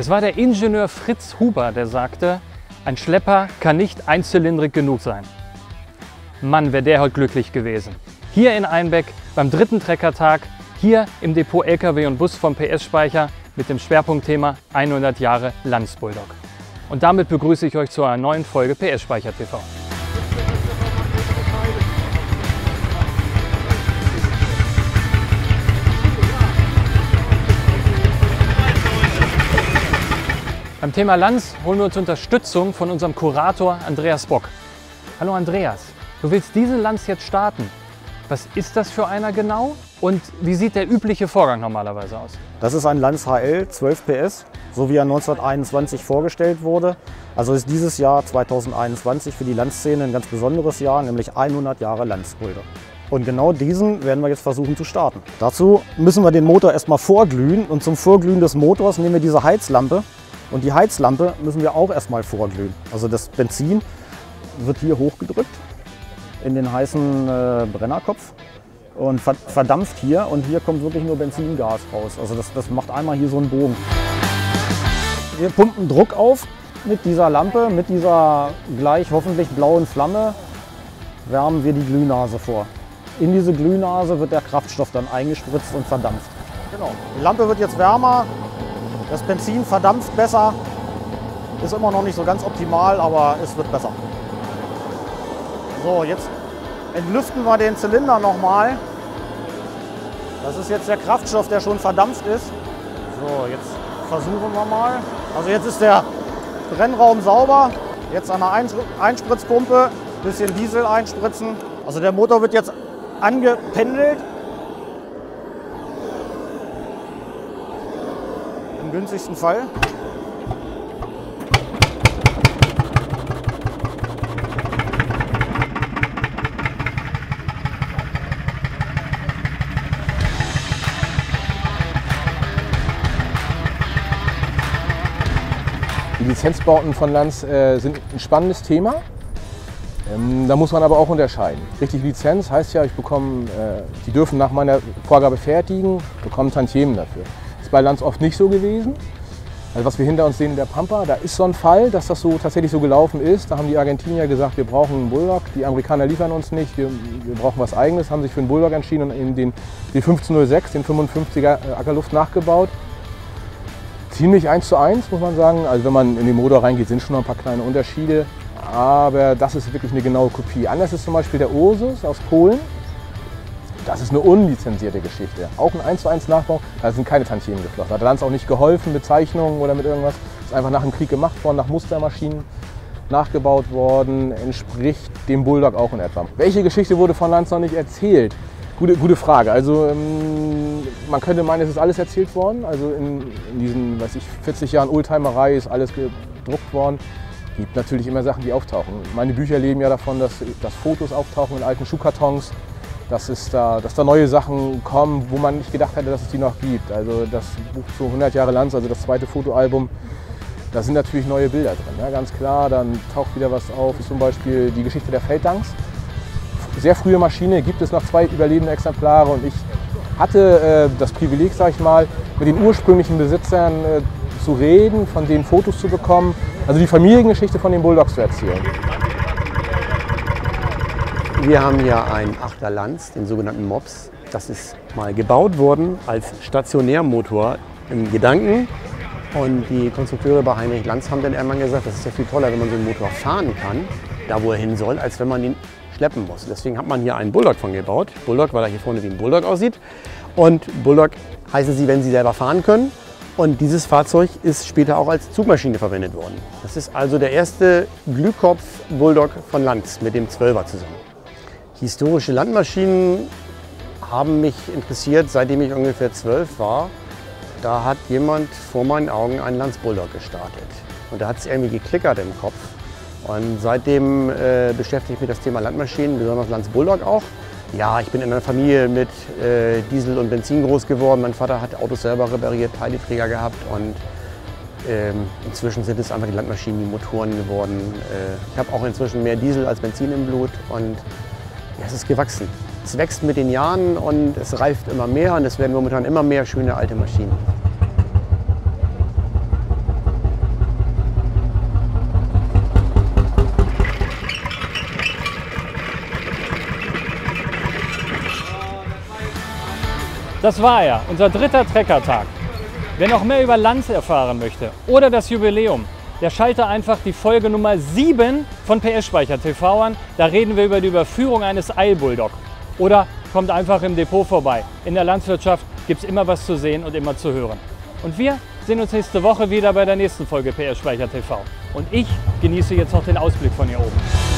Es war der Ingenieur Fritz Huber, der sagte, ein Schlepper kann nicht einzylindrig genug sein. Mann, wäre der heute glücklich gewesen. Hier in Einbeck beim 3. Treckertag, hier im Depot LKW und Bus vom PS-Speicher mit dem Schwerpunktthema 100 Jahre Lanz Bulldog. Und damit begrüße ich euch zu einer neuen Folge PS-Speicher TV. Beim Thema Lanz holen wir uns Unterstützung von unserem Kurator Andreas Bock. Hallo Andreas, du willst diesen Lanz jetzt starten. Was ist das für einer genau und wie sieht der übliche Vorgang normalerweise aus? Das ist ein Lanz HL 12 PS, so wie er 1921 vorgestellt wurde. Also ist dieses Jahr 2021 für die Lanz-Szene ein ganz besonderes Jahr, nämlich 100 Jahre Lanz Bulldog. Und genau diesen werden wir jetzt versuchen zu starten. Dazu müssen wir den Motor erstmal vorglühen und zum Vorglühen des Motors nehmen wir diese Heizlampe. Und die Heizlampe müssen wir auch erstmal vorglühen. Also das Benzin wird hier hochgedrückt in den heißen Brennerkopf und verdampft hier. Und hier kommt wirklich nur Benzingas raus. Also das macht einmal hier so einen Bogen. Wir pumpen Druck auf mit dieser Lampe, mit dieser gleich hoffentlich blauen Flamme wärmen wir die Glühnase vor. In diese Glühnase wird der Kraftstoff dann eingespritzt und verdampft. Genau. Die Lampe wird jetzt wärmer. Das Benzin verdampft besser, ist immer noch nicht so ganz optimal, aber es wird besser. So, jetzt entlüften wir den Zylinder nochmal. Das ist jetzt der Kraftstoff, der schon verdampft ist. So, jetzt versuchen wir mal. Also jetzt ist der Brennraum sauber. Jetzt an der Einspritzpumpe ein bisschen Diesel einspritzen. Also der Motor wird jetzt angependelt. Im günstigsten Fall. Die Lizenzbauten von Lanz sind ein spannendes Thema. Da muss man aber auch unterscheiden. Richtig Lizenz heißt ja, die dürfen nach meiner Vorgabe fertigen, bekommen Tantiemen dafür. Das ist bei Lanz oft nicht so gewesen. Also was wir hinter uns sehen in der Pampa, da ist so ein Fall, dass das so tatsächlich so gelaufen ist. Da haben die Argentinier gesagt, wir brauchen einen Bulldog. Die Amerikaner liefern uns nicht, wir brauchen was Eigenes. Haben sich für einen Bulldog entschieden und in den 1506, den 55er Ackerluft nachgebaut. Ziemlich 1:1, muss man sagen. Also wenn man in den Motor reingeht, sind schon noch ein paar kleine Unterschiede. Aber das ist wirklich eine genaue Kopie. Anders ist zum Beispiel der Ursus aus Polen. Das ist eine unlizenzierte Geschichte. Auch ein 1:1 Nachbau, da sind keine Tantiemen geflossen. Da hat Lanz auch nicht geholfen mit Zeichnungen oder mit irgendwas. Das ist einfach nach dem Krieg gemacht worden, nach Mustermaschinen nachgebaut worden. Entspricht dem Bulldog auch in etwa. Welche Geschichte wurde von Lanz noch nicht erzählt? Gute Frage. Also man könnte meinen, es ist alles erzählt worden. Also in diesen 40 Jahren Oldtimerei ist alles gedruckt worden. Es gibt natürlich immer Sachen, die auftauchen. Meine Bücher leben ja davon, dass Fotos auftauchen in alten Schuhkartons. Dass da neue Sachen kommen, wo man nicht gedacht hätte, dass es die noch gibt. Also das Buch zu 100 Jahre Lanz, also das zweite Fotoalbum, da sind natürlich neue Bilder drin, ja, ganz klar. Dann taucht wieder was auf, zum Beispiel die Geschichte der Feldtanks. Sehr frühe Maschine, gibt es noch 2 überlebende Exemplare und ich hatte das Privileg, sag ich mal, mit den ursprünglichen Besitzern zu reden, von denen Fotos zu bekommen, also die Familiengeschichte von den Bulldogs zu erzählen. Wir haben hier einen 8er Lanz, den sogenannten Mops. Das ist mal gebaut worden als Stationärmotor im Gedanken. Und die Konstrukteure bei Heinrich Lanz haben dann irgendwann gesagt, das ist ja viel toller, wenn man so einen Motor fahren kann, da wo er hin soll, als wenn man ihn schleppen muss. Deswegen hat man hier einen Bulldog von gebaut. Bulldog, weil er hier vorne wie ein Bulldog aussieht. Und Bulldog heißen sie, wenn sie selber fahren können. Und dieses Fahrzeug ist später auch als Zugmaschine verwendet worden. Das ist also der erste Glühkopf-Bulldog von Lanz mit dem 12er zusammen. Historische Landmaschinen haben mich interessiert, seitdem ich ungefähr 12 war. Da hat jemand vor meinen Augen einen Lanz Bulldog gestartet. Und da hat es irgendwie geklickert im Kopf. Und seitdem beschäftigt mich das Thema Landmaschinen, besonders Lanz Bulldog auch. Ja, ich bin in einer Familie mit Diesel und Benzin groß geworden. Mein Vater hat Autos selber repariert, Teileträger gehabt. Und inzwischen sind es einfach die Landmaschinen, die Motoren geworden. Ich habe auch inzwischen mehr Diesel als Benzin im Blut. Und ja, es ist gewachsen. Es wächst mit den Jahren und es reift immer mehr und es werden momentan immer mehr schöne alte Maschinen. Das war er, unser 3. Treckertag. Wer noch mehr über Lanz erfahren möchte oder das Jubiläum, der schalte einfach die Folge Nummer 7 von PS-Speicher TV an. Da reden wir über die Überführung eines Eilbulldog. Oder kommt einfach im Depot vorbei. In der Landwirtschaft gibt es immer was zu sehen und immer zu hören. Und wir sehen uns nächste Woche wieder bei der nächsten Folge PS-Speicher TV. Und ich genieße jetzt noch den Ausblick von hier oben.